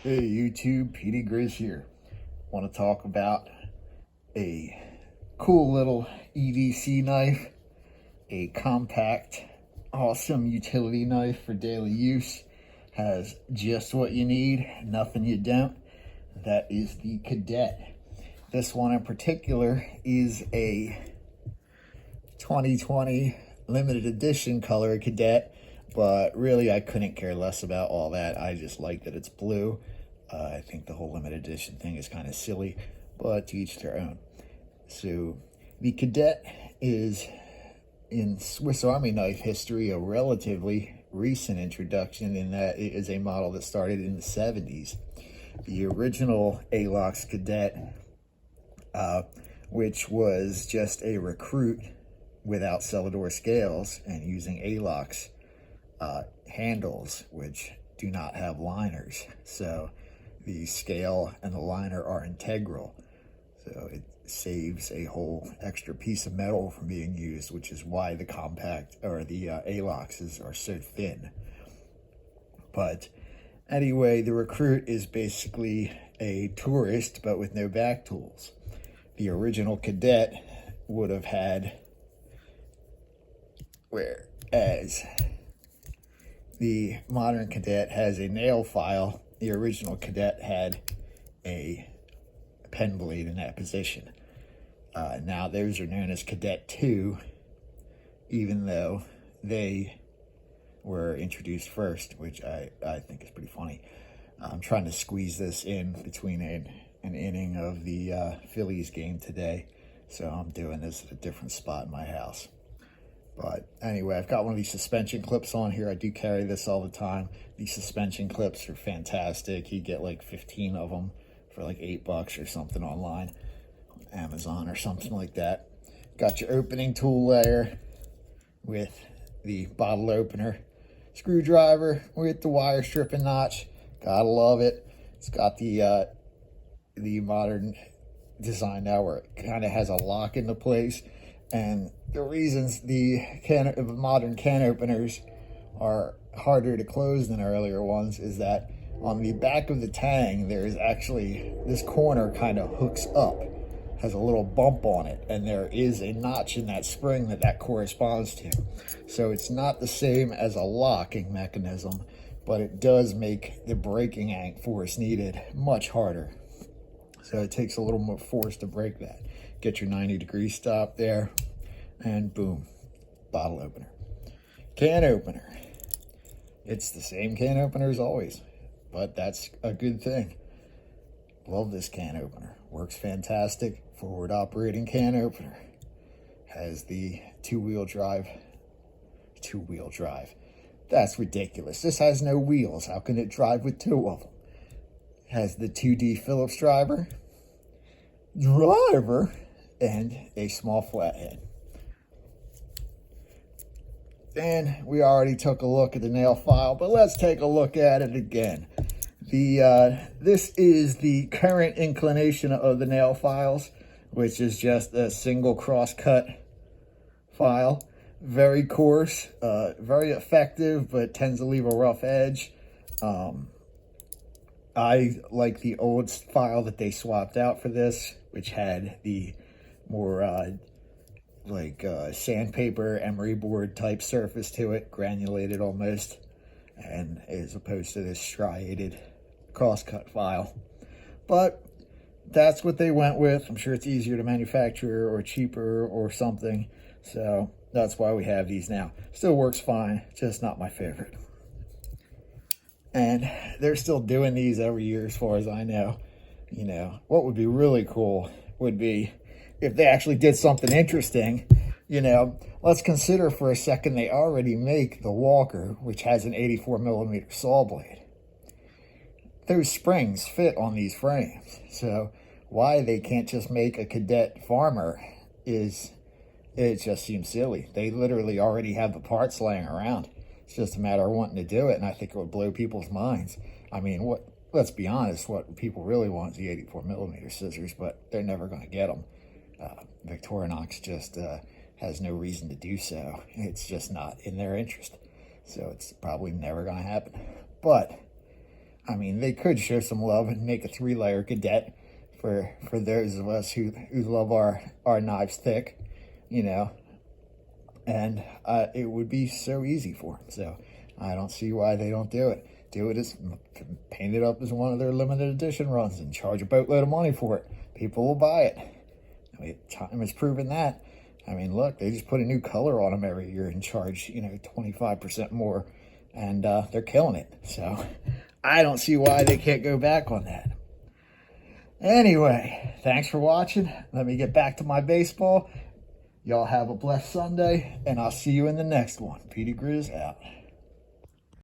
Hey YouTube, Petey Grizz here. Want to talk about a cool little EDC knife, a compact, awesome utility knife for daily use. Has just what you need, nothing you don't. That is the Cadet. This one in particular is a 2020 limited edition color Cadet, but really I couldn't care less about all that. I just like that it's blue. I think the whole limited edition thing is kind of silly, but to each their own. So the Cadet is, in Swiss Army knife history, a relatively recent introduction in that it is a model that started in the 70s. The original Victorinox Cadet, which was just a recruit without cellador scales and using ALOX handles, which do not have liners. So the scale and the liner are integral. So it saves a whole extra piece of metal from being used, which is why the compact or the ALOXs are so thin. But anyway, the recruit is basically a tourist, but with no back tools. The original Cadet would have had, whereas the modern Cadet has a nail file, the original Cadet had a pen blade in that position. Now those are known as Cadet 2, even though they were introduced first, which I think is pretty funny. I'm trying to squeeze this in between an inning of the Phillies game today, so I'm doing this at a different spot in my house. But anyway, I've got one of these suspension clips on here. I do carry this all the time. These suspension clips are fantastic. You get like 15 of them for like $8 or something online, Amazon or something like that. Got your opening tool there with the bottle opener, screwdriver with the wire stripping notch. Gotta love it. It's got the modern design now where it kind of has a lock into place. And the reasons the modern can openers are harder to close than earlier ones is that on the back of the tang, there is actually, this corner kind of hooks up, has a little bump on it, and there is a notch in that spring that corresponds to. So it's not the same as a locking mechanism, but it does make the braking force needed much harder. So it takes a little more force to break that. Get your 90-degree stop there, and boom, bottle opener. Can opener. It's the same can opener as always, but that's a good thing. Love this can opener. Works fantastic. Forward operating can opener. Has the two-wheel drive. Two-wheel drive. That's ridiculous. This has no wheels. How can it drive with two of them? Has the 2D Phillips driver, and a small flathead. And we already took a look at the nail file, but let's take a look at it again. This is the current inclination of the nail files, which is just a single cross-cut file. Very coarse, very effective, but tends to leave a rough edge. I like the old file that they swapped out for this, which had the more sandpaper, emery board type surface to it, granulated almost, and as opposed to this striated crosscut file. But that's what they went with. I'm sure it's easier to manufacture or cheaper or something, so that's why we have these now. Still works fine, just not my favorite. And they're still doing these every year as far as I know. You know, what would be really cool would be if they actually did something interesting. You know, let's consider for a second they already make the Walker, which has an 84mm saw blade. Those springs fit on these frames. So why they can't just make a Cadet Farmer it just seems silly. They literally already have the parts laying around. It's just a matter of wanting to do it, and I think it would blow people's minds. I mean, let's be honest, what people really want is the 84mm scissors, but they're never going to get them. Victorinox just has no reason to do so. It's just not in their interest. So it's probably never going to happen. But I mean, they could show some love and make a 3-layer cadet for those of us who love our knives thick, you know. And it would be so easy for them. So I don't see why they don't do it. Do it as, paint it up as one of their limited edition runs and charge a boatload of money for it. People will buy it. I mean, time has proven that. I mean, look, they just put a new color on them every year and charge, 25% more. And they're killing it. So I don't see why they can't go back on that. Anyway, thanks for watching. Let me get back to my baseball. Y'all have a blessed Sunday, and I'll see you in the next one. Petey Grizz out.